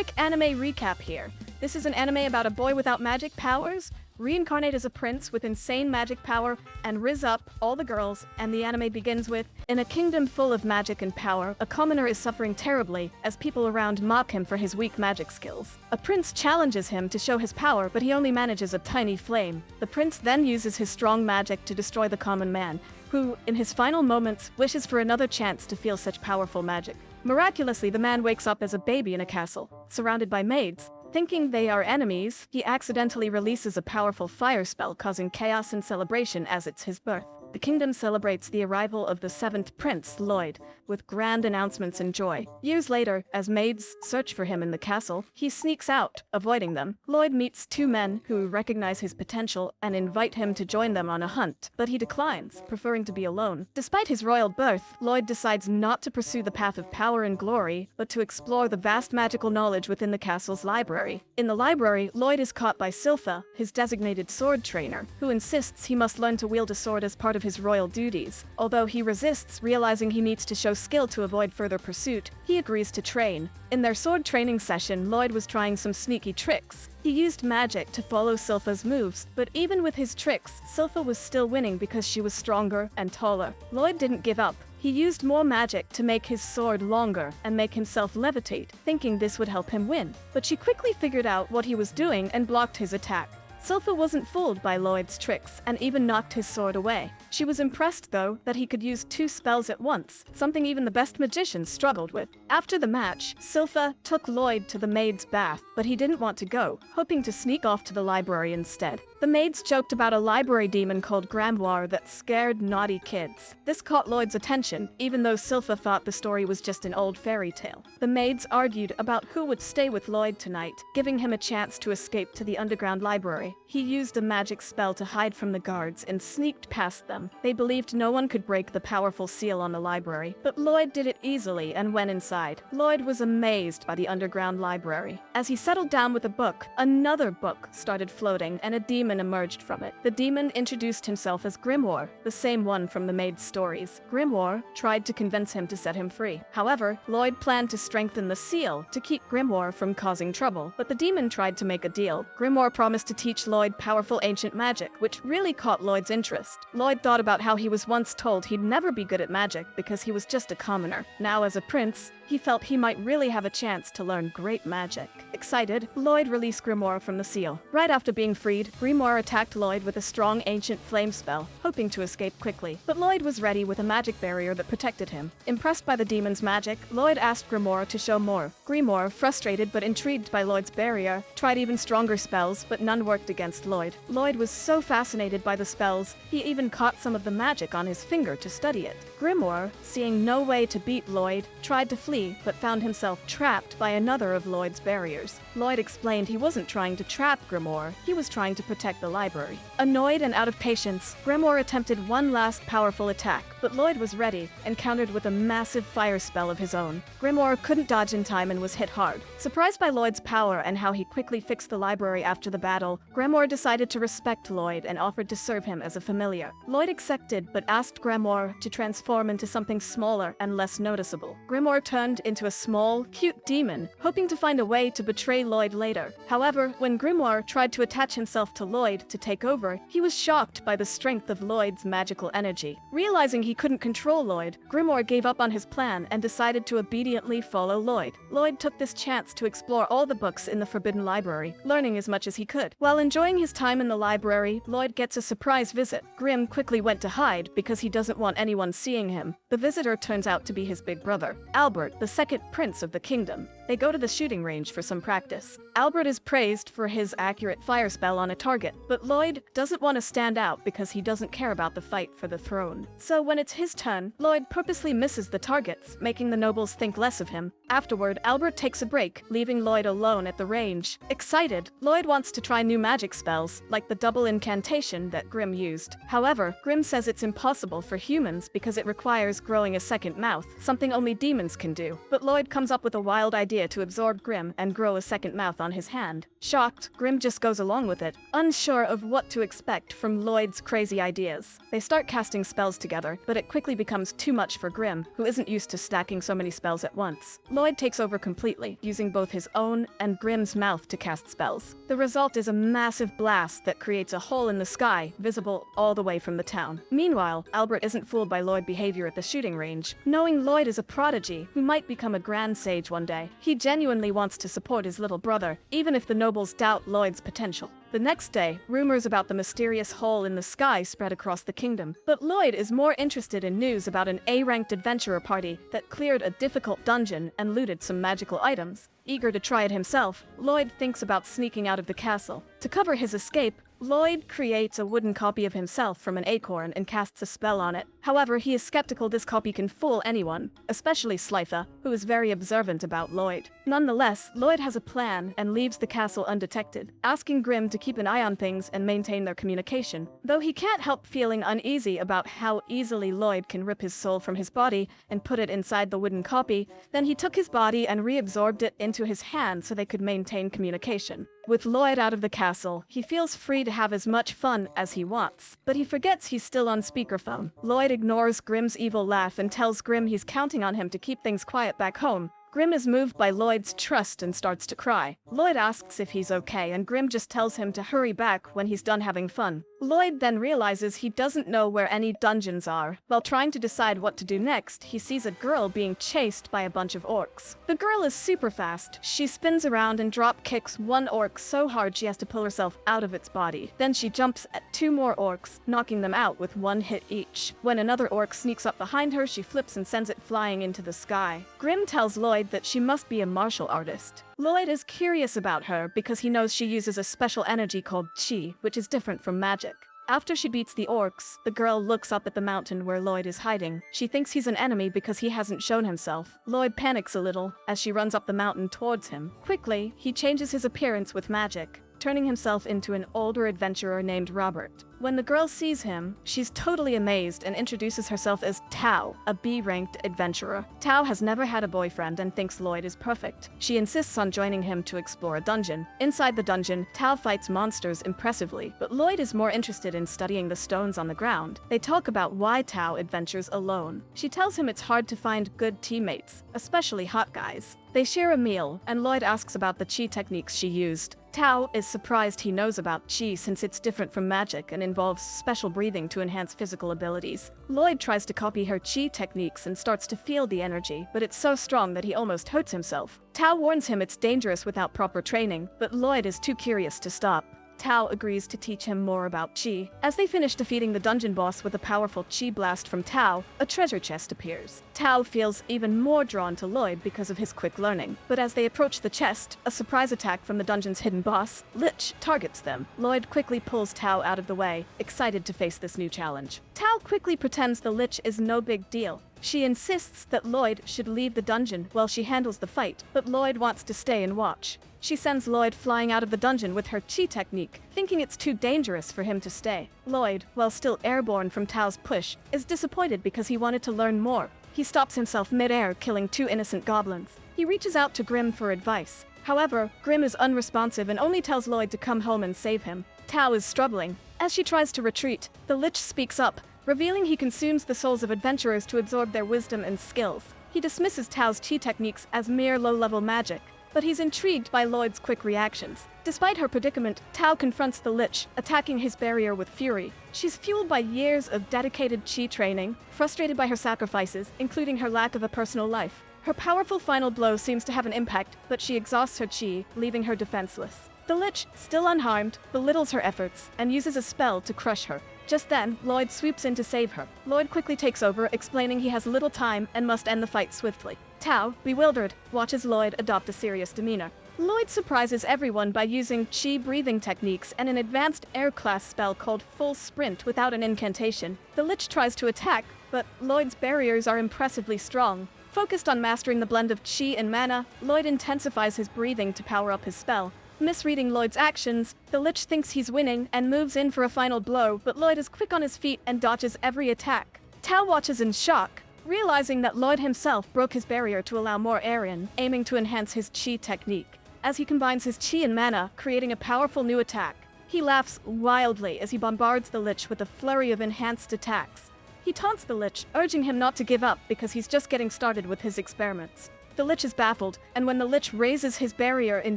Quick anime recap here. This is an anime about a boy without magic powers, reincarnate as a prince with insane magic power, and Rizz up all the girls, and the anime begins with, in a kingdom full of magic and power, a commoner is suffering terribly as people around mock him for his weak magic skills. A prince challenges him to show his power, but he only manages a tiny flame. The prince then uses his strong magic to destroy the common man, who, in his final moments, wishes for another chance to feel such powerful magic. Miraculously, the man wakes up as a baby in a castle, surrounded by maids. Thinking they are enemies, he accidentally releases a powerful fire spell, causing chaos and celebration as it's his birth. The kingdom celebrates the arrival of the seventh prince, Lloyd, with grand announcements and joy. Years later, as maids search for him in the castle, he sneaks out, avoiding them. Lloyd meets two men who recognize his potential and invite him to join them on a hunt, but he declines, preferring to be alone. Despite his royal birth, Lloyd decides not to pursue the path of power and glory, but to explore the vast magical knowledge within the castle's library. In the library, Lloyd is caught by Silfa, his designated sword trainer, who insists he must learn to wield a sword as part of his royal duties. Although he resists, realizing he needs to show skill to avoid further pursuit, he agrees to train. In their sword training session, Lloyd was trying some sneaky tricks. He used magic to follow Silfa's moves, but even with his tricks, Silfa was still winning because she was stronger and taller. Lloyd didn't give up. He used more magic to make his sword longer and make himself levitate, thinking this would help him win. But she quickly figured out what he was doing and blocked his attack. Silfa wasn't fooled by Lloyd's tricks and even knocked his sword away. She was impressed, though, that he could use two spells at once, something even the best magicians struggled with. After the match, Silfa took Lloyd to the maid's bath, but he didn't want to go, hoping to sneak off to the library instead. The maids joked about a library demon called Grimoire that scared naughty kids. This caught Lloyd's attention, even though Silfa thought the story was just an old fairy tale. The maids argued about who would stay with Lloyd tonight, giving him a chance to escape to the underground library. He used a magic spell to hide from the guards and sneaked past them. They believed no one could break the powerful seal on the library, but Lloyd did it easily and went inside. Lloyd was amazed by the underground library. As he settled down with a book, another book started floating and a demon emerged from it. The demon introduced himself as Grimoire, the same one from the maid's stories. Grimoire tried to convince him to set him free. However, Lloyd planned to strengthen the seal to keep Grimoire from causing trouble, but the demon tried to make a deal. Grimoire promised to teach Lloyd powerful ancient magic, which really caught Lloyd's interest. Lloyd thought about how he was once told he'd never be good at magic because he was just a commoner. Now, as a prince, he felt he might really have a chance to learn great magic. Excited, Lloyd released Grimoire from the seal. Right after being freed, Grimoire attacked Lloyd with a strong ancient flame spell, hoping to escape quickly. But Lloyd was ready with a magic barrier that protected him. Impressed by the demon's magic, Lloyd asked Grimoire to show more. Grimoire, frustrated but intrigued by Lloyd's barrier, tried even stronger spells, but none worked against Lloyd. Lloyd was so fascinated by the spells, he even caught some of the magic on his finger to study it. Grimoire, seeing no way to beat Lloyd, tried to flee, but found himself trapped by another of Lloyd's barriers. Lloyd explained he wasn't trying to trap Grimoire, he was trying to protect the library. Annoyed and out of patience, Grimoire attempted one last powerful attack, but Lloyd was ready and countered with a massive fire spell of his own. Grimoire couldn't dodge in time and was hit hard. Surprised by Lloyd's power and how he quickly fixed the library after the battle, Grimoire decided to respect Lloyd and offered to serve him as a familiar. Lloyd accepted, but asked Grimoire to transform into something smaller and less noticeable. Grimoire turned into a small, cute demon, hoping to find a way to betray Lloyd later. However, when Grimoire tried to attach himself to Lloyd to take over, he was shocked by the strength of Lloyd's magical energy. Realizing he couldn't control Lloyd, Grimoire gave up on his plan and decided to obediently follow Lloyd. Lloyd took this chance to explore all the books in the Forbidden Library, learning as much as he could. While enjoying his time in the library, Lloyd gets a surprise visit. Grim quickly went to hide because he doesn't want anyone seeing him. The visitor turns out to be his big brother, Albert, the second prince of the kingdom. They go to the shooting range for some practice. Albert is praised for his accurate fire spell on a target, but Lloyd doesn't want to stand out because he doesn't care about the fight for the throne. So when it's his turn, Lloyd purposely misses the targets, making the nobles think less of him. Afterward, Albert takes a break, leaving Lloyd alone at the range. Excited, Lloyd wants to try new magic spells, like the double incantation that Grim used. However, Grim says it's impossible for humans because it requires growing a second mouth, something only demons can do. But Lloyd comes up with a wild idea to absorb Grimm and grow a second mouth on his hand. Shocked, Grimm just goes along with it, unsure of what to expect from Lloyd's crazy ideas. They start casting spells together, but it quickly becomes too much for Grimm, who isn't used to stacking so many spells at once. Lloyd takes over completely, using both his own and Grimm's mouth to cast spells. The result is a massive blast that creates a hole in the sky, visible all the way from the town. Meanwhile, Albert isn't fooled by Lloyd's behavior at the shooting range. Knowing Lloyd is a prodigy who might become a grand sage one day, he genuinely wants to support his little brother, even if the nobles doubt Lloyd's potential. The next day, rumors about the mysterious hole in the sky spread across the kingdom, but Lloyd is more interested in news about an A-ranked adventurer party that cleared a difficult dungeon and looted some magical items. Eager to try it himself, Lloyd thinks about sneaking out of the castle. To cover his escape, Lloyd creates a wooden copy of himself from an acorn and casts a spell on it. However, he is skeptical this copy can fool anyone, especially Silfa, who is very observant about Lloyd. Nonetheless, Lloyd has a plan and leaves the castle undetected, asking Grimm to keep an eye on things and maintain their communication. Though he can't help feeling uneasy about how easily Lloyd can rip his soul from his body and put it inside the wooden copy, then he took his body and reabsorbed it into his hand so they could maintain communication. With Lloyd out of the castle, he feels free to have as much fun as he wants, but he forgets he's still on speakerphone. Lloyd ignores Grimm's evil laugh and tells Grimm he's counting on him to keep things quiet back home. Grimm is moved by Lloyd's trust and starts to cry. Lloyd asks if he's okay, and Grimm just tells him to hurry back when he's done having fun. Lloyd then realizes he doesn't know where any dungeons are. While trying to decide what to do next, he sees a girl being chased by a bunch of orcs. The girl is super fast. She spins around and drop kicks one orc so hard she has to pull herself out of its body. Then she jumps at two more orcs, knocking them out with one hit each. When another orc sneaks up behind her, she flips and sends it flying into the sky. Grimm tells Lloyd that she must be a martial artist. Lloyd is curious about her because he knows she uses a special energy called chi, which is different from magic. After she beats the orcs, the girl looks up at the mountain where Lloyd is hiding. She thinks he's an enemy because he hasn't shown himself. Lloyd panics a little as she runs up the mountain towards him. Quickly, he changes his appearance with magic, turning himself into an older adventurer named Robert. When the girl sees him, she's totally amazed and introduces herself as Tao, a B-ranked adventurer. Tao has never had a boyfriend and thinks Lloyd is perfect. She insists on joining him to explore a dungeon. Inside the dungeon, Tao fights monsters impressively, but Lloyd is more interested in studying the stones on the ground. They talk about why Tao adventures alone. She tells him it's hard to find good teammates, especially hot guys. They share a meal, and Lloyd asks about the chi techniques she used. Tao is surprised he knows about chi since it's different from magic and involves special breathing to enhance physical abilities. Lloyd tries to copy her chi techniques and starts to feel the energy, but it's so strong that he almost hurts himself. Tao warns him it's dangerous without proper training, but Lloyd is too curious to stop. Tao agrees to teach him more about chi. As they finish defeating the dungeon boss with a powerful chi blast from Tao, a treasure chest appears. Tao feels even more drawn to Lloyd because of his quick learning. But as they approach the chest, a surprise attack from the dungeon's hidden boss, Lich, targets them. Lloyd quickly pulls Tao out of the way, excited to face this new challenge. Tao quickly pretends the Lich is no big deal. She insists that Lloyd should leave the dungeon while she handles the fight, but Lloyd wants to stay and watch. She sends Lloyd flying out of the dungeon with her chi technique, thinking it's too dangerous for him to stay. Lloyd, while still airborne from Tao's push, is disappointed because he wanted to learn more. He stops himself mid-air, killing two innocent goblins. He reaches out to Grimm for advice. However, Grimm is unresponsive and only tells Lloyd to come home and save him. Tao is struggling. As she tries to retreat, the Lich speaks up, revealing he consumes the souls of adventurers to absorb their wisdom and skills. He dismisses Tao's chi techniques as mere low-level magic, but he's intrigued by Lloyd's quick reactions. Despite her predicament, Tao confronts the Lich, attacking his barrier with fury. She's fueled by years of dedicated chi training, frustrated by her sacrifices, including her lack of a personal life. Her powerful final blow seems to have an impact, but she exhausts her chi, leaving her defenseless. The Lich, still unharmed, belittles her efforts and uses a spell to crush her. Just then, Lloyd swoops in to save her. Lloyd quickly takes over, explaining he has little time and must end the fight swiftly. Tao, bewildered, watches Lloyd adopt a serious demeanor. Lloyd surprises everyone by using chi breathing techniques and an advanced air class spell called Full Sprint without an incantation. The Lich tries to attack, but Lloyd's barriers are impressively strong. Focused on mastering the blend of chi and mana, Lloyd intensifies his breathing to power up his spell. Misreading Lloyd's actions, the Lich thinks he's winning and moves in for a final blow, but Lloyd is quick on his feet and dodges every attack. Tao watches in shock, realizing that Lloyd himself broke his barrier to allow more air in, aiming to enhance his chi technique. As he combines his chi and mana, creating a powerful new attack. He laughs wildly as he bombards the lich with a flurry of enhanced attacks. He taunts the lich, urging him not to give up because he's just getting started with his experiments. The lich is baffled, and when the lich raises his barrier in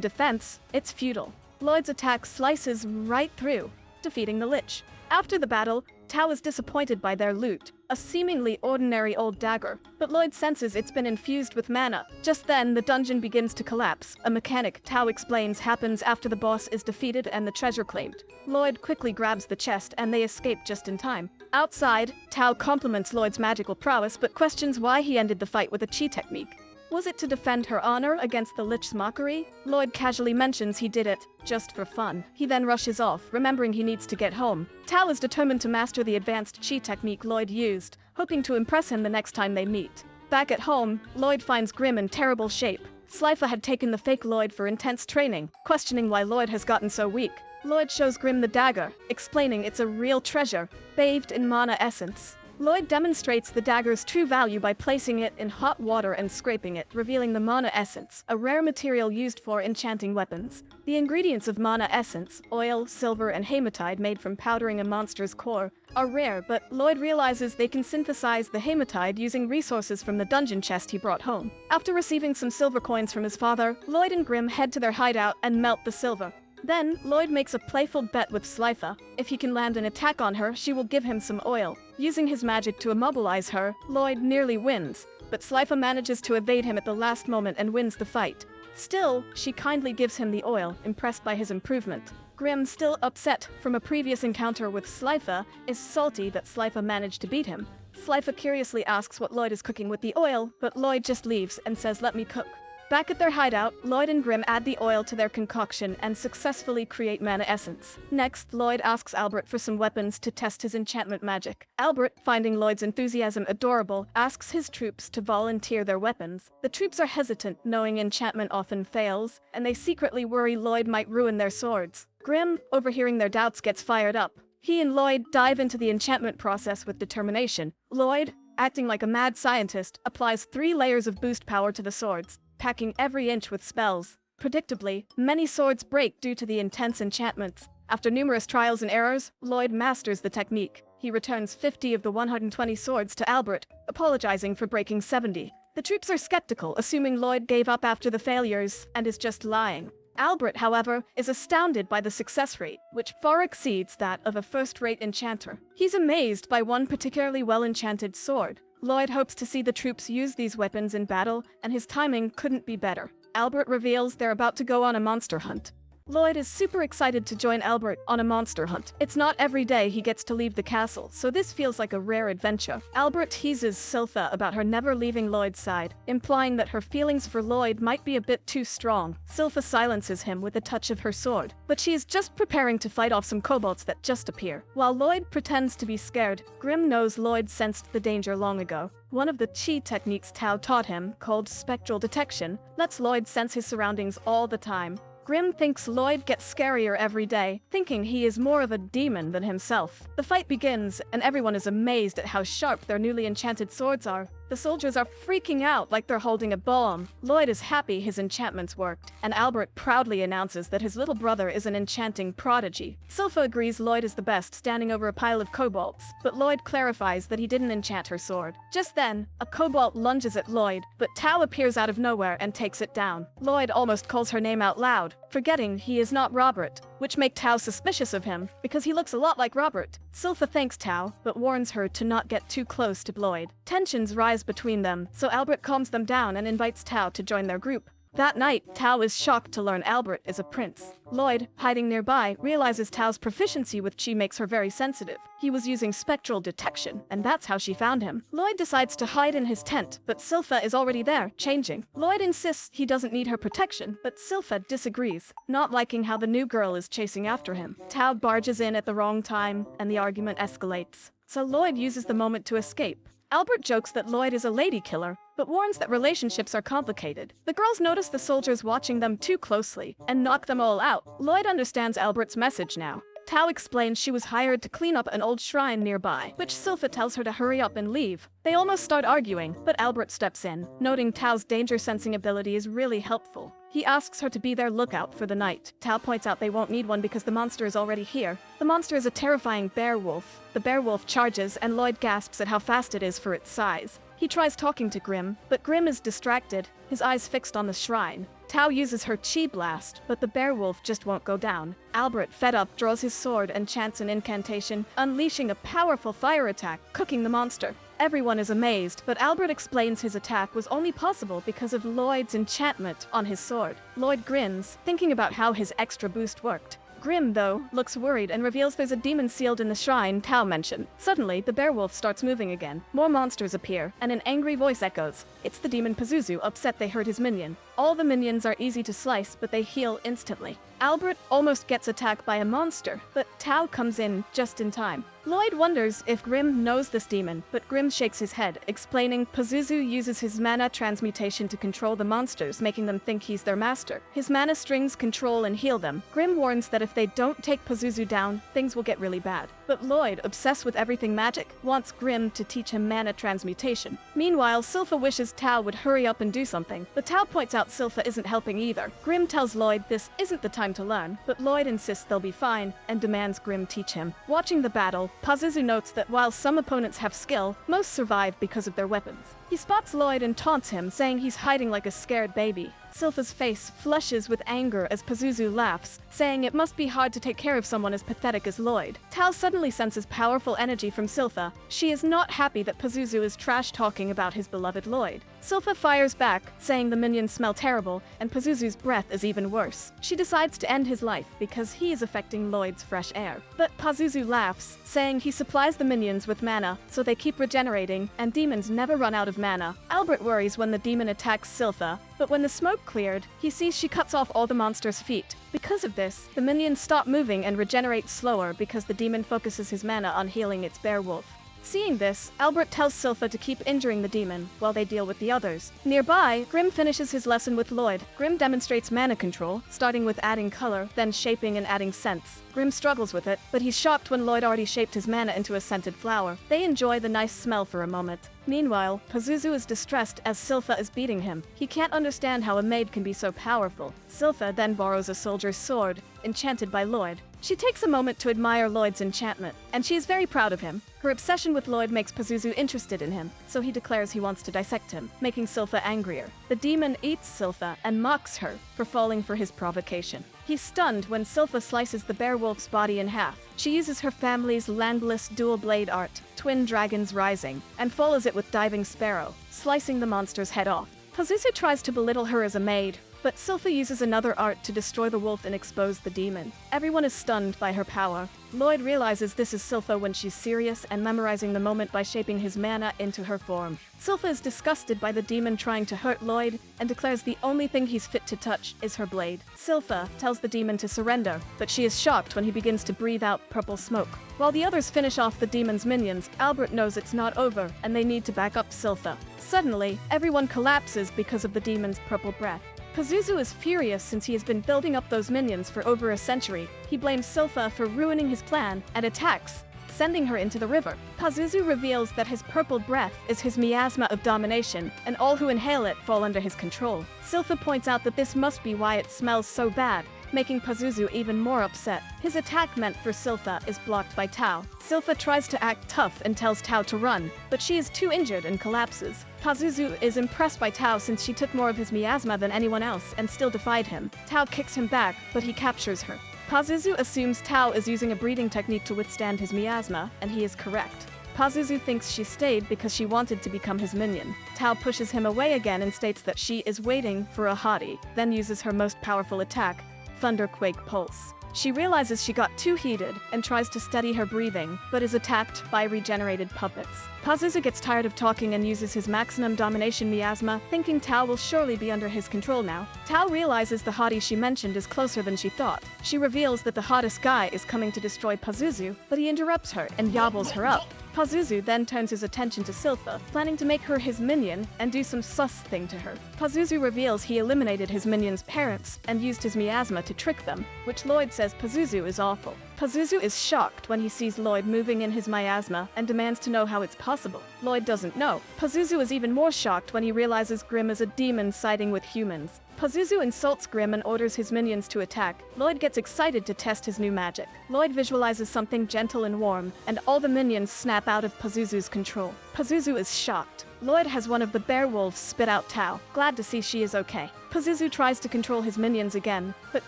defense, it's futile. Lloyd's attack slices right through, defeating the lich. After the battle, Tao is disappointed by their loot, a seemingly ordinary old dagger, but Lloyd senses it's been infused with mana. Just then, the dungeon begins to collapse, a mechanic Tao explains happens after the boss is defeated and the treasure claimed. Lloyd quickly grabs the chest and they escape just in time. Outside, Tao compliments Lloyd's magical prowess but questions why he ended the fight with a chi technique. Was it to defend her honor against the lich's mockery? Lloyd casually mentions he did it just for fun. He then rushes off, remembering he needs to get home. Tao is determined to master the advanced chi technique Lloyd used, hoping to impress him the next time they meet. Back at home, Lloyd finds Grim in terrible shape. Silfa had taken the fake Lloyd for intense training, questioning why Lloyd has gotten so weak. Lloyd shows Grim the dagger, explaining it's a real treasure, bathed in mana essence. Lloyd demonstrates the dagger's true value by placing it in hot water and scraping it, revealing the mana essence, a rare material used for enchanting weapons. The ingredients of mana essence, oil, silver, and hematite made from powdering a monster's core, are rare, but Lloyd realizes they can synthesize the hematite using resources from the dungeon chest he brought home. After receiving some silver coins from his father, Lloyd and Grim head to their hideout and melt the silver. Then, Lloyd makes a playful bet with Silfa. If he can land an attack on her, she will give him some oil. Using his magic to immobilize her, Lloyd nearly wins, but Silfa manages to evade him at the last moment and wins the fight. Still, she kindly gives him the oil, impressed by his improvement. Grim, still upset from a previous encounter with Silfa, is salty that Silfa managed to beat him. Silfa curiously asks what Lloyd is cooking with the oil, but Lloyd just leaves and says, "Let me cook." Back at their hideout, Lloyd and Grim add the oil to their concoction and successfully create mana essence. Next, Lloyd asks Albert for some weapons to test his enchantment magic. Albert, finding Lloyd's enthusiasm adorable, asks his troops to volunteer their weapons. The troops are hesitant, knowing enchantment often fails, and they secretly worry Lloyd might ruin their swords. Grim, overhearing their doubts, gets fired up. He and Lloyd dive into the enchantment process with determination. Lloyd, acting like a mad scientist, applies 3 layers of boost power to the swords, packing every inch with spells. Predictably, many swords break due to the intense enchantments. After numerous trials and errors, Lloyd masters the technique. He returns 50 of the 120 swords to Albert, apologizing for breaking 70. The troops are skeptical, assuming Lloyd gave up after the failures and is just lying. Albert, however, is astounded by the success rate, which far exceeds that of a first-rate enchanter. He's amazed by one particularly well-enchanted sword. Lloyd hopes to see the troops use these weapons in battle, and his timing couldn't be better. Albert reveals they're about to go on a monster hunt. Lloyd is super excited to join Albert on a monster hunt. It's not every day he gets to leave the castle, so this feels like a rare adventure. Albert teases Silfa about her never leaving Lloyd's side, implying that her feelings for Lloyd might be a bit too strong. Silfa silences him with a touch of her sword, but she is just preparing to fight off some kobolds that just appear. While Lloyd pretends to be scared, Grim knows Lloyd sensed the danger long ago. One of the chi techniques Tao taught him, called spectral detection, lets Lloyd sense his surroundings all the time. Grim thinks Lloyd gets scarier every day, thinking he is more of a demon than himself. The fight begins, and everyone is amazed at how sharp their newly enchanted swords are. The soldiers are freaking out like they're holding a bomb. Lloyd is happy his enchantments worked, and Albert proudly announces that his little brother is an enchanting prodigy. Silfa agrees Lloyd is the best, standing over a pile of kobolds, but Lloyd clarifies that he didn't enchant her sword. Just then, a kobold lunges at Lloyd, but Tao appears out of nowhere and takes it down. Lloyd almost calls her name out loud, forgetting he is not Robert, which make Tao suspicious of him, because he looks a lot like Robert. Silfa thanks Tao, but warns her to not get too close to Lloyd. Tensions rise between them, so Albert calms them down and invites Tao to join their group. That night, Tao is shocked to learn Albert is a prince. Lloyd, hiding nearby, realizes Tao's proficiency with chi makes her very sensitive. He was using spectral detection, and that's how she found him. Lloyd decides to hide in his tent, but Silfa is already there, changing. Lloyd insists he doesn't need her protection, but Silfa disagrees, not liking how the new girl is chasing after him. Tao barges in at the wrong time, and the argument escalates. So Lloyd uses the moment to escape. Albert jokes that Lloyd is a lady killer, but warns that relationships are complicated. The girls notice the soldiers watching them too closely and knock them all out. Lloyd understands Albert's message now. Tao explains she was hired to clean up an old shrine nearby, which Silfa tells her to hurry up and leave. They almost start arguing, but Albert steps in, noting Tao's danger-sensing ability is really helpful. He asks her to be their lookout for the night. Tao points out they won't need one because the monster is already here. The monster is a terrifying bear wolf. The bear wolf charges, and Lloyd gasps at how fast it is for its size. He tries talking to Grimm, but Grimm is distracted, his eyes fixed on the shrine. Tao uses her chi blast, but the bear wolf just won't go down. Albert, fed up, draws his sword and chants an incantation, unleashing a powerful fire attack, cooking the monster. Everyone is amazed, but Albert explains his attack was only possible because of Lloyd's enchantment on his sword. Lloyd grins, thinking about how his extra boost worked. Grimm, though, looks worried and reveals there's a demon sealed in the shrine Tao mentioned. Suddenly, the bear wolf starts moving again. More monsters appear, and an angry voice echoes. It's the demon Pazuzu, upset they hurt his minion. All the minions are easy to slice, but they heal instantly. Albert almost gets attacked by a monster, but Tao comes in just in time. Lloyd wonders if Grimm knows this demon, but Grimm shakes his head, explaining Pazuzu uses his mana transmutation to control the monsters, making them think he's their master. His mana strings control and heal them. Grimm warns that if they don't take Pazuzu down, things will get really bad. But Lloyd, obsessed with everything magic, wants Grimm to teach him mana transmutation. Meanwhile, Silfa wishes Tao would hurry up and do something, but Tao points out Silfa isn't helping either. Grimm tells Lloyd this isn't the time to learn, but Lloyd insists they'll be fine and demands Grimm teach him. Watching the battle, Pazuzu notes that while some opponents have skill, most survive because of their weapons. He spots Lloyd and taunts him, saying he's hiding like a scared baby. Silfa's face flushes with anger as Pazuzu laughs, saying it must be hard to take care of someone as pathetic as Lloyd. Tao suddenly senses powerful energy from Silfa. She is not happy that Pazuzu is trash-talking about his beloved Lloyd. Silfa fires back, saying the minions smell terrible, and Pazuzu's breath is even worse. She decides to end his life because he is affecting Lloyd's fresh air. But Pazuzu laughs, saying he supplies the minions with mana, so they keep regenerating, and demons never run out of mana. Albert worries when the demon attacks Silfa, but when the smoke cleared, he sees she cuts off all the monster's feet. Because of this, the minions stop moving and regenerate slower because the demon focuses his mana on healing its bear wolf. Seeing this, Albert tells Silfa to keep injuring the demon while they deal with the others. Nearby, Grimm finishes his lesson with Lloyd. Grimm demonstrates mana control, starting with adding color, then shaping and adding scents. Grimm struggles with it, but he's shocked when Lloyd already shaped his mana into a scented flower. They enjoy the nice smell for a moment. Meanwhile, Pazuzu is distressed as Silfa is beating him. He can't understand how a maid can be so powerful. Silfa then borrows a soldier's sword, enchanted by Lloyd. She takes a moment to admire Lloyd's enchantment, and she is very proud of him. Her obsession with Lloyd makes Pazuzu interested in him, so he declares he wants to dissect him, making Silfa angrier. The demon eats Silfa and mocks her for falling for his provocation. He's stunned when Silfa slices the bear wolf's body in half. She uses her family's landless dual blade art, Twin Dragons Rising, and follows it with Diving Sparrow, slicing the monster's head off. Pazuzu tries to belittle her as a maid, but Silfa uses another art to destroy the wolf and expose the demon. Everyone is stunned by her power. Lloyd realizes this is Silfa when she's serious and memorizing the moment by shaping his mana into her form. Silfa is disgusted by the demon trying to hurt Lloyd and declares the only thing he's fit to touch is her blade. Silfa tells the demon to surrender, but she is shocked when he begins to breathe out purple smoke. While the others finish off the demon's minions, Albert knows it's not over and they need to back up Silfa. Suddenly, everyone collapses because of the demon's purple breath. Pazuzu is furious since he has been building up those minions for over a century. He blames Silfa for ruining his plan and attacks, sending her into the river. Pazuzu reveals that his purple breath is his miasma of domination, and all who inhale it fall under his control. Silfa points out that this must be why it smells so bad, making Pazuzu even more upset. His attack meant for Silfa is blocked by Tao. Silfa tries to act tough and tells Tao to run, but she is too injured and collapses. Pazuzu is impressed by Tao since she took more of his miasma than anyone else and still defied him. Tao kicks him back, but he captures her. Pazuzu assumes Tao is using a breeding technique to withstand his miasma, and he is correct. Pazuzu thinks she stayed because she wanted to become his minion. Tao pushes him away again and states that she is waiting for a hottie, then uses her most powerful attack, Thunderquake Pulse. She realizes she got too heated and tries to steady her breathing, but is attacked by regenerated puppets. Pazuzu gets tired of talking and uses his maximum domination miasma, thinking Tao will surely be under his control now. Tao realizes the hottie she mentioned is closer than she thought. She reveals that the hottest guy is coming to destroy Pazuzu, but he interrupts her and yobbles her up. Pazuzu then turns his attention to Silfa, planning to make her his minion and do some sus thing to her. Pazuzu reveals he eliminated his minion's parents and used his miasma to trick them, which Lloyd says Pazuzu is awful. Pazuzu is shocked when he sees Lloyd moving in his miasma and demands to know how it's possible. Lloyd doesn't know. Pazuzu is even more shocked when he realizes Grimm is a demon siding with humans. Pazuzu insults Grimm and orders his minions to attack. Lloyd gets excited to test his new magic. Lloyd visualizes something gentle and warm, and all the minions snap out of Pazuzu's control. Pazuzu is shocked. Lloyd has one of the bear wolves spit out Tao, glad to see she is okay. Pazuzu tries to control his minions again, but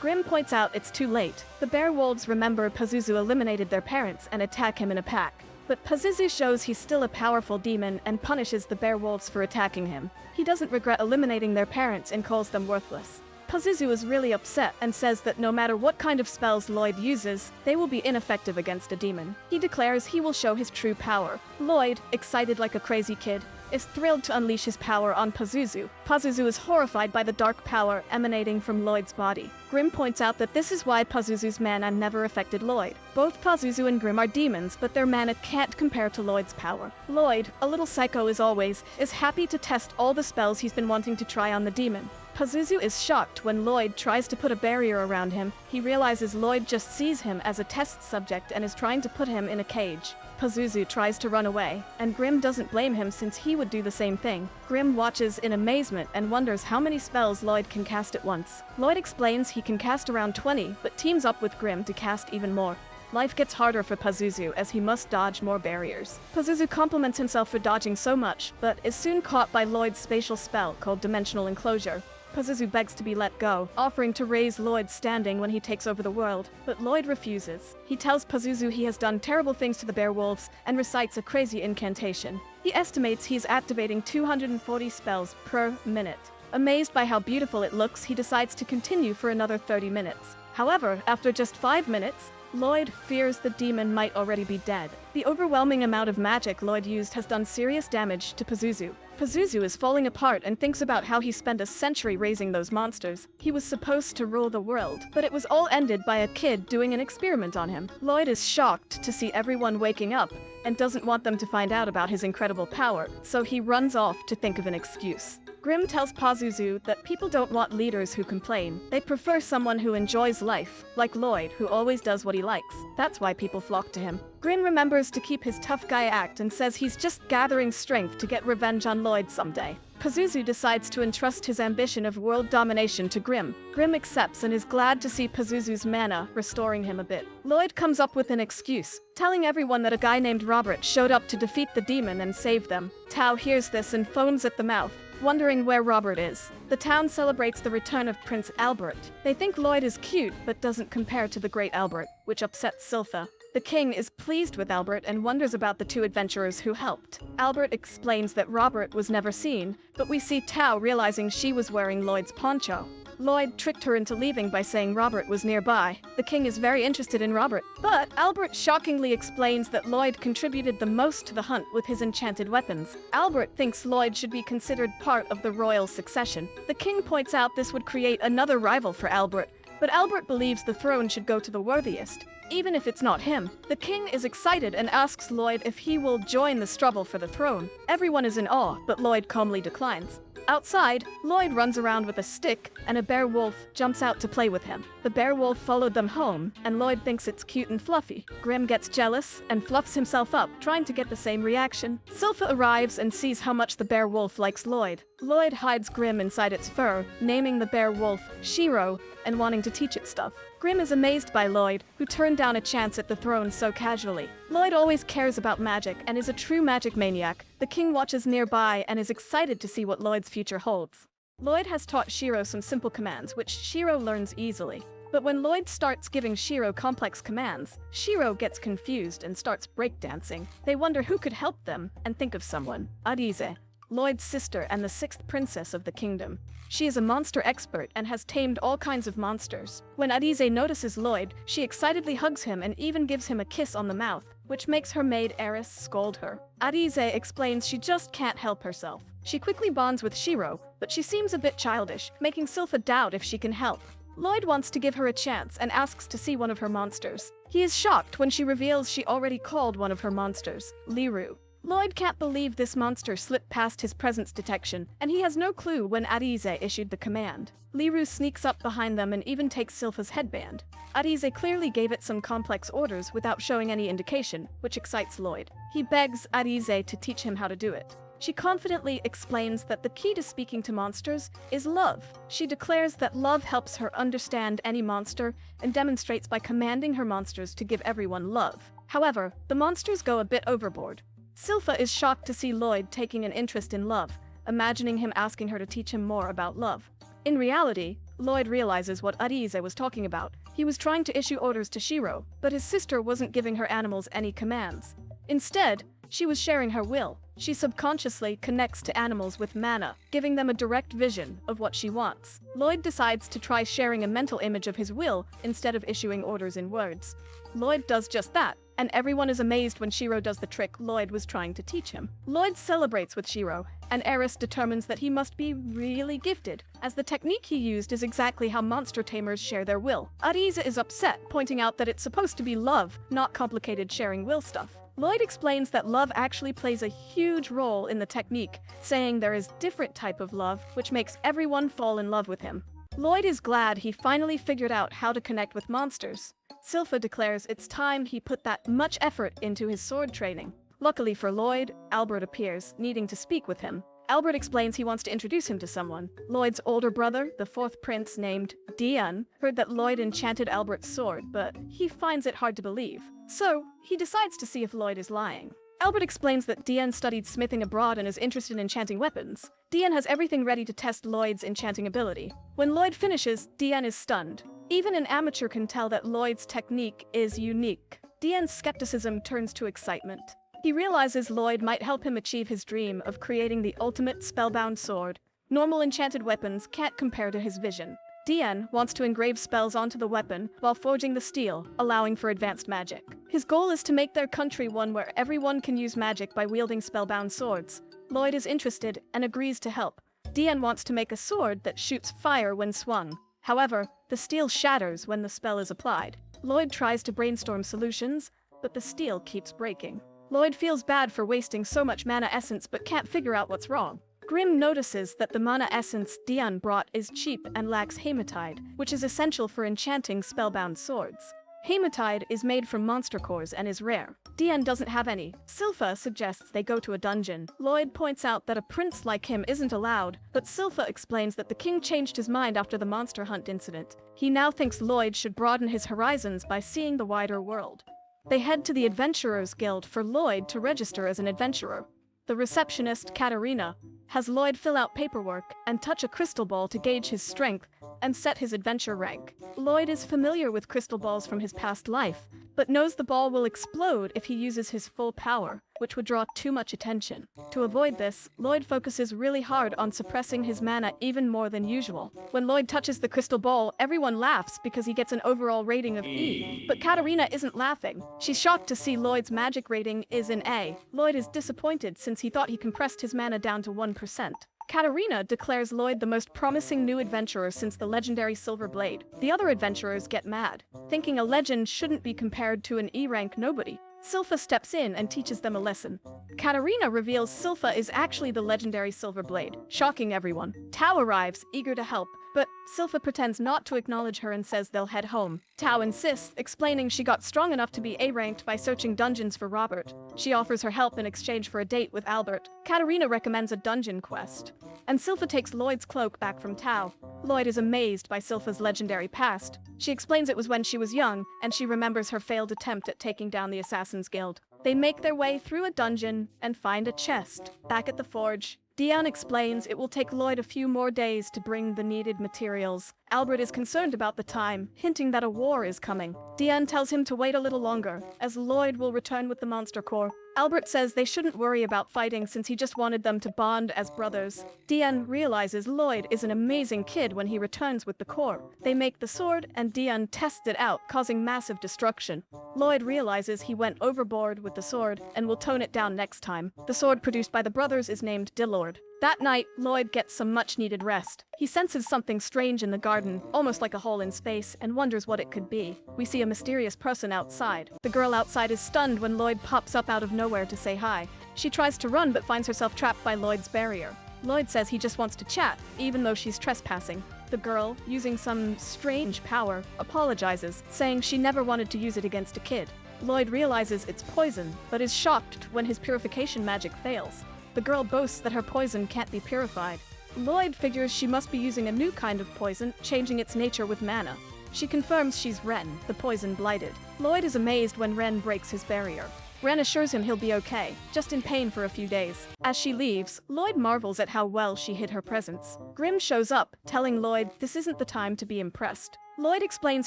Grimm points out it's too late. The bear wolves remember Pazuzu eliminated their parents and attack him in a pack. But Pazuzu shows he's still a powerful demon and punishes the bear wolves for attacking him. He doesn't regret eliminating their parents and calls them worthless. Pazuzu is really upset and says that no matter what kind of spells Lloyd uses, they will be ineffective against a demon. He declares he will show his true power. Lloyd, excited like a crazy kid, is thrilled to unleash his power on Pazuzu. Pazuzu is horrified by the dark power emanating from Lloyd's body. Grimm points out that this is why Pazuzu's mana never affected Lloyd. Both Pazuzu and Grimm are demons, but their mana can't compare to Lloyd's power. Lloyd, a little psycho as always, is happy to test all the spells he's been wanting to try on the demon. Pazuzu is shocked when Lloyd tries to put a barrier around him. He realizes Lloyd just sees him as a test subject and is trying to put him in a cage. Pazuzu tries to run away, and Grimm doesn't blame him since he would do the same thing. Grimm watches in amazement and wonders how many spells Lloyd can cast at once. Lloyd explains he can cast around 20, but teams up with Grimm to cast even more. Life gets harder for Pazuzu as he must dodge more barriers. Pazuzu compliments himself for dodging so much, but is soon caught by Lloyd's spatial spell called Dimensional Enclosure. Pazuzu begs to be let go, offering to raise Lloyd's standing when he takes over the world, but Lloyd refuses. He tells Pazuzu he has done terrible things to the bear wolves and recites a crazy incantation. He estimates he's activating 240 spells per minute. Amazed by how beautiful it looks, he decides to continue for another 30 minutes. However, after just 5 minutes, Lloyd fears the demon might already be dead. The overwhelming amount of magic Lloyd used has done serious damage to Pazuzu. Pazuzu is falling apart and thinks about how he spent a century raising those monsters. He was supposed to rule the world, but it was all ended by a kid doing an experiment on him. Lloyd is shocked to see everyone waking up and doesn't want them to find out about his incredible power, so he runs off to think of an excuse. Grimm tells Pazuzu that people don't want leaders who complain. They prefer someone who enjoys life, like Lloyd, who always does what he likes. That's why people flock to him. Grimm remembers to keep his tough guy act and says he's just gathering strength to get revenge on Lloyd someday. Pazuzu decides to entrust his ambition of world domination to Grimm. Grimm accepts and is glad to see Pazuzu's mana, restoring him a bit. Lloyd comes up with an excuse, telling everyone that a guy named Robert showed up to defeat the demon and save them. Tao hears this and foams at the mouth, wondering where Robert is. The town celebrates the return of Prince Albert. They think Lloyd is cute, but doesn't compare to the great Albert, which upsets Silfa. The king is pleased with Albert and wonders about the two adventurers who helped. Albert explains that Robert was never seen, but we see Tao realizing she was wearing Lloyd's poncho. Lloyd tricked her into leaving by saying Robert was nearby. The king is very interested in Robert, but Albert shockingly explains that Lloyd contributed the most to the hunt with his enchanted weapons. Albert thinks Lloyd should be considered part of the royal succession. The king points out this would create another rival for Albert, but Albert believes the throne should go to the worthiest, even if it's not him. The king is excited and asks Lloyd if he will join the struggle for the throne. Everyone is in awe, but Lloyd calmly declines. Outside, Lloyd runs around with a stick, and a bear wolf jumps out to play with him. The bear wolf followed them home, and Lloyd thinks it's cute and fluffy. Grimm gets jealous and fluffs himself up, trying to get the same reaction. Silfa arrives and sees how much the bear wolf likes Lloyd. Lloyd hides Grimm inside its fur, naming the bear wolf Shiro and wanting to teach it stuff. Grimm is amazed by Lloyd, who turned down a chance at the throne so casually. Lloyd always cares about magic and is a true magic maniac. The king watches nearby and is excited to see what Lloyd's future holds. Lloyd has taught Shiro some simple commands, which Shiro learns easily. But when Lloyd starts giving Shiro complex commands, Shiro gets confused and starts breakdancing. They wonder who could help them and think of someone. Rizz, Lloyd's sister and the 6th princess of the kingdom. She is a monster expert and has tamed all kinds of monsters. When Rizz notices Lloyd, she excitedly hugs him and even gives him a kiss on the mouth, which makes her maid Eris scold her. Rizz explains she just can't help herself. She quickly bonds with Shiro, but she seems a bit childish, making Silfa doubt if she can help. Lloyd wants to give her a chance and asks to see one of her monsters. He is shocked when she reveals she already called one of her monsters, Liru. Lloyd can't believe this monster slipped past his presence detection, and he has no clue when Rizz issued the command. Liru sneaks up behind them and even takes Silfa's headband. Rizz clearly gave it some complex orders without showing any indication, which excites Lloyd. He begs Rizz to teach him how to do it. She confidently explains that the key to speaking to monsters is love. She declares that love helps her understand any monster and demonstrates by commanding her monsters to give everyone love. However, the monsters go a bit overboard. Silfa is shocked to see Lloyd taking an interest in love, imagining him asking her to teach him more about love. In reality, Lloyd realizes what Rizz was talking about. He was trying to issue orders to Shiro, but his sister wasn't giving her animals any commands. Instead, she was sharing her will. She subconsciously connects to animals with mana, giving them a direct vision of what she wants. Lloyd decides to try sharing a mental image of his will instead of issuing orders in words. Lloyd does just that, and everyone is amazed when Shiro does the trick Lloyd was trying to teach him. Lloyd celebrates with Shiro, and Eris determines that he must be really gifted, as the technique he used is exactly how monster tamers share their will. Rizz is upset, pointing out that it's supposed to be love, not complicated sharing will stuff. Lloyd explains that love actually plays a huge role in the technique, saying there is different type of love, which makes everyone fall in love with him. Lloyd is glad he finally figured out how to connect with monsters. Silfa declares it's time he put that much effort into his sword training. Luckily for Lloyd, Albert appears, needing to speak with him. Albert explains he wants to introduce him to someone. Lloyd's older brother, the fourth prince named Dian, heard that Lloyd enchanted Albert's sword, but he finds it hard to believe. So, he decides to see if Lloyd is lying. Albert explains that Dian studied smithing abroad and is interested in enchanting weapons. Dian has everything ready to test Lloyd's enchanting ability. When Lloyd finishes, Dian is stunned. Even an amateur can tell that Lloyd's technique is unique. Dian's skepticism turns to excitement. He realizes Lloyd might help him achieve his dream of creating the ultimate spellbound sword. Normal enchanted weapons can't compare to his vision. Dian wants to engrave spells onto the weapon while forging the steel, allowing for advanced magic. His goal is to make their country one where everyone can use magic by wielding spellbound swords. Lloyd is interested and agrees to help. Dian wants to make a sword that shoots fire when swung. However, the steel shatters when the spell is applied. Lloyd tries to brainstorm solutions, but the steel keeps breaking. Lloyd feels bad for wasting so much mana essence but can't figure out what's wrong. Grimm notices that the mana essence Dian brought is cheap and lacks hematite, which is essential for enchanting spellbound swords. Hematite is made from monster cores and is rare. Dian doesn't have any. Silfa suggests they go to a dungeon. Lloyd points out that a prince like him isn't allowed, but Silfa explains that the king changed his mind after the monster hunt incident. He now thinks Lloyd should broaden his horizons by seeing the wider world. They head to the Adventurers Guild for Lloyd to register as an adventurer. The receptionist, Katarina, has Lloyd fill out paperwork and touch a crystal ball to gauge his strength and set his adventure rank. Lloyd is familiar with crystal balls from his past life, but knows the ball will explode if he uses his full power, which would draw too much attention. To avoid this, Lloyd focuses really hard on suppressing his mana even more than usual. When Lloyd touches the crystal ball, everyone laughs because he gets an overall rating of E. But Katarina isn't laughing. She's shocked to see Lloyd's magic rating is an A. Lloyd is disappointed since he thought he compressed his mana down to 1%. Katarina declares Lloyd the most promising new adventurer since the legendary Silver Blade. The other adventurers get mad, thinking a legend shouldn't be compared to an E-rank nobody. Silfa steps in and teaches them a lesson. Katarina reveals Silfa is actually the legendary Silver Blade, shocking everyone. Tao arrives, eager to help, but Silfa pretends not to acknowledge her and says they'll head home. Tao insists, explaining she got strong enough to be A-ranked by searching dungeons for Robert. She offers her help in exchange for a date with Albert. Katarina recommends a dungeon quest, and Silfa takes Lloyd's cloak back from Tao. Lloyd is amazed by Silfa's legendary past. She explains it was when she was young, and she remembers her failed attempt at taking down the Assassin's Guild. They make their way through a dungeon and find a chest. Back at the forge, Dian explains it will take Lloyd a few more days to bring the needed materials. Albert is concerned about the time, hinting that a war is coming. Dian tells him to wait a little longer, as Lloyd will return with the monster core. Albert says they shouldn't worry about fighting since he just wanted them to bond as brothers. Dian realizes Lloyd is an amazing kid when he returns with the core. They make the sword, and Dian tests it out, causing massive destruction. Lloyd realizes he went overboard with the sword and will tone it down next time. The sword produced by the brothers is named Dilord. That night, Lloyd gets some much-needed rest. He senses something strange in the garden, almost like a hole in space, and wonders what it could be. We see a mysterious person outside. The girl outside is stunned when Lloyd pops up out of nowhere to say hi. She tries to run but finds herself trapped by Lloyd's barrier. Lloyd says he just wants to chat, even though she's trespassing. The girl, using some strange power, apologizes, saying she never wanted to use it against a kid. Lloyd realizes it's poison, but is shocked when his purification magic fails. The girl boasts that her poison can't be purified. Lloyd figures she must be using a new kind of poison, changing its nature with mana. She confirms she's Ren, the poison blighted. Lloyd is amazed when Ren breaks his barrier. Ren assures him he'll be okay, just in pain for a few days. As she leaves, Lloyd marvels at how well she hid her presence. Grimm shows up, telling Lloyd this isn't the time to be impressed. Lloyd explains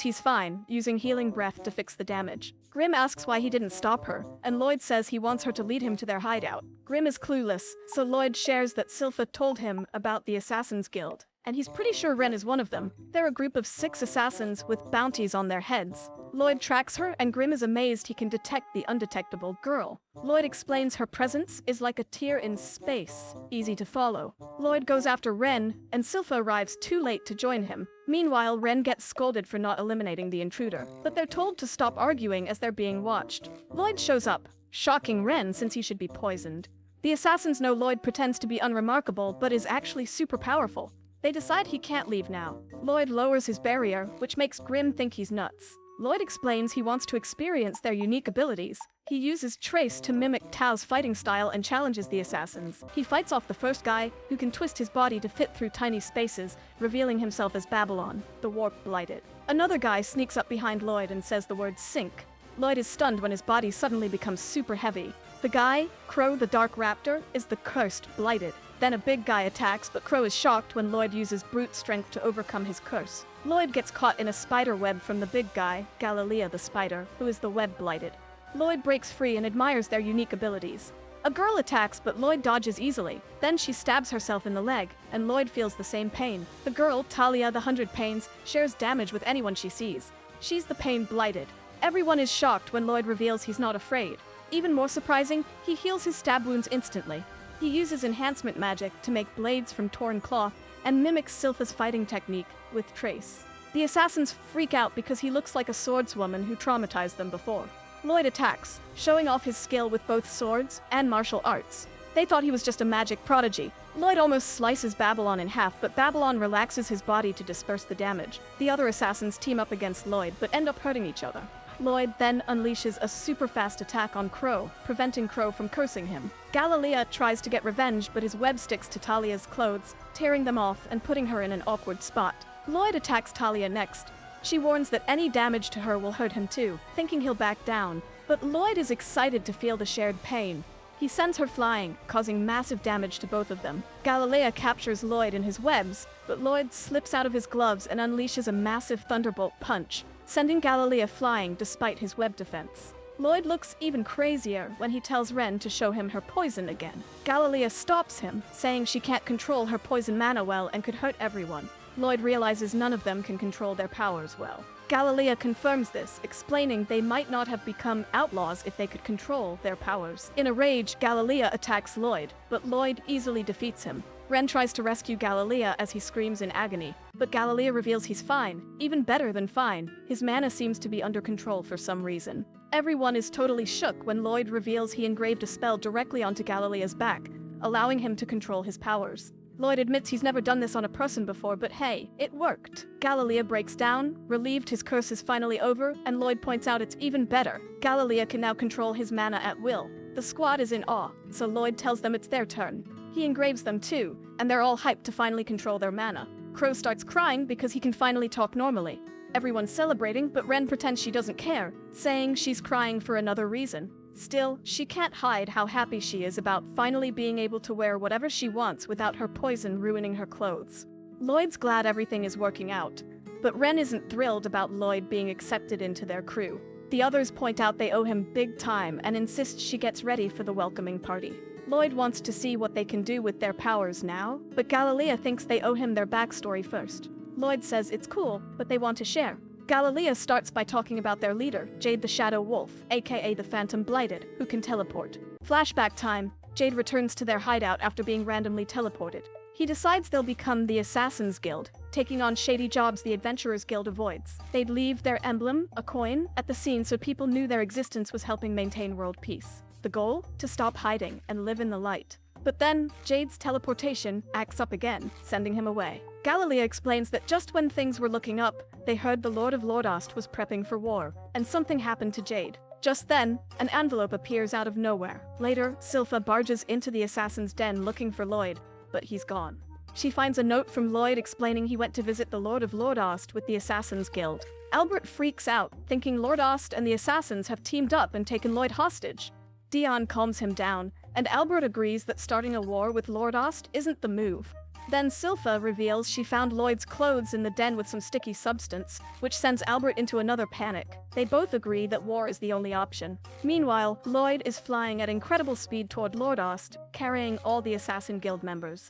he's fine, using healing breath to fix the damage. Grimm asks why he didn't stop her, and Lloyd says he wants her to lead him to their hideout. Grimm is clueless, so Lloyd shares that Silfa told him about the Assassin's Guild, and he's pretty sure Ren is one of them. They're a group of 6 assassins with bounties on their heads. Lloyd tracks her, and Grimm is amazed he can detect the undetectable girl. Lloyd explains her presence is like a tear in space, easy to follow. Lloyd goes after Ren, and Silfa arrives too late to join him. Meanwhile, Ren gets scolded for not eliminating the intruder, but they're told to stop arguing as they're being watched. Lloyd shows up, shocking Ren since he should be poisoned. The assassins know Lloyd pretends to be unremarkable but is actually super powerful. They decide he can't leave now. Lloyd lowers his barrier, which makes Grimm think he's nuts. Lloyd explains he wants to experience their unique abilities. He uses Trace to mimic Tao's fighting style and challenges the assassins. He fights off the first guy, who can twist his body to fit through tiny spaces, revealing himself as Babylon, the warp blighted. Another guy sneaks up behind Lloyd and says the word sink. Lloyd is stunned when his body suddenly becomes super heavy. The guy, Crow the Dark Raptor, is the cursed blighted. Then a big guy attacks, but Crow is shocked when Lloyd uses brute strength to overcome his curse. Lloyd gets caught in a spider web from the big guy, Galilea the Spider, who is the web blighted. Lloyd breaks free and admires their unique abilities. A girl attacks, but Lloyd dodges easily. Then she stabs herself in the leg, and Lloyd feels the same pain. The girl, Talia the 100 Pains, shares damage with anyone she sees. She's the pain blighted. Everyone is shocked when Lloyd reveals he's not afraid. Even more surprising, he heals his stab wounds instantly. He uses enhancement magic to make blades from torn cloth and mimics Silfa's fighting technique with Trace. The assassins freak out because he looks like a swordswoman who traumatized them before. Lloyd attacks, showing off his skill with both swords and martial arts. They thought he was just a magic prodigy. Lloyd almost slices Babylon in half, but Babylon relaxes his body to disperse the damage. The other assassins team up against Lloyd, but end up hurting each other. Lloyd then unleashes a super fast attack on Crow, preventing Crow from cursing him. Galilea tries to get revenge, but his web sticks to Talia's clothes, tearing them off and putting her in an awkward spot. Lloyd attacks Talia next. She warns that any damage to her will hurt him too, thinking he'll back down. But Lloyd is excited to feel the shared pain. He sends her flying, causing massive damage to both of them. Galilea captures Lloyd in his webs, but Lloyd slips out of his gloves and unleashes a massive thunderbolt punch, sending Galilea flying despite his web defense. Lloyd looks even crazier when he tells Ren to show him her poison again. Galilea stops him, saying she can't control her poison mana well and could hurt everyone. Lloyd realizes none of them can control their powers well. Galilea confirms this, explaining they might not have become outlaws if they could control their powers. In a rage, Galilea attacks Lloyd, but Lloyd easily defeats him. Ren tries to rescue Galilea as he screams in agony, but Galilea reveals he's fine, even better than fine. His mana seems to be under control for some reason. Everyone is totally shook when Lloyd reveals he engraved a spell directly onto Galilea's back, allowing him to control his powers. Lloyd admits he's never done this on a person before, but hey, it worked. Galilea breaks down, relieved his curse is finally over, and Lloyd points out it's even better. Galilea can now control his mana at will. The squad is in awe, so Lloyd tells them it's their turn. He engraves them too, and they're all hyped to finally control their mana. Crow starts crying because he can finally talk normally. Everyone's celebrating, but Ren pretends she doesn't care, saying she's crying for another reason. Still, she can't hide how happy she is about finally being able to wear whatever she wants without her poison ruining her clothes. Lloyd's glad everything is working out, but Ren isn't thrilled about Lloyd being accepted into their crew. The others point out they owe him big time and insist she gets ready for the welcoming party. Lloyd wants to see what they can do with their powers now, but Galilea thinks they owe him their backstory first. Lloyd says it's cool, but they want to share. Galilea starts by talking about their leader, Jade the Shadow Wolf, aka the Phantom Blighted, who can teleport. Flashback time. Jade returns to their hideout after being randomly teleported. He decides they'll become the Assassin's Guild, taking on shady jobs the Adventurers Guild avoids. They'd leave their emblem, a coin, at the scene so people knew their existence was helping maintain world peace. The goal? To stop hiding and live in the light. But then, Jade's teleportation acts up again, sending him away. Galilea explains that just when things were looking up, they heard the Lord of Lordos was prepping for war, and something happened to Jade. Just then, an envelope appears out of nowhere. Later, Silfa barges into the assassin's den looking for Lloyd, but he's gone. She finds a note from Lloyd explaining he went to visit the Lord of Lordos with the Assassin's Guild. Albert freaks out, thinking Lordos and the assassins have teamed up and taken Lloyd hostage. Dion calms him down, and Albert agrees that starting a war with Lordos isn't the move. Then Silfa reveals she found Lloyd's clothes in the den with some sticky substance, which sends Albert into another panic. They both agree that war is the only option. Meanwhile, Lloyd is flying at incredible speed toward Lordos, carrying all the Assassin Guild members.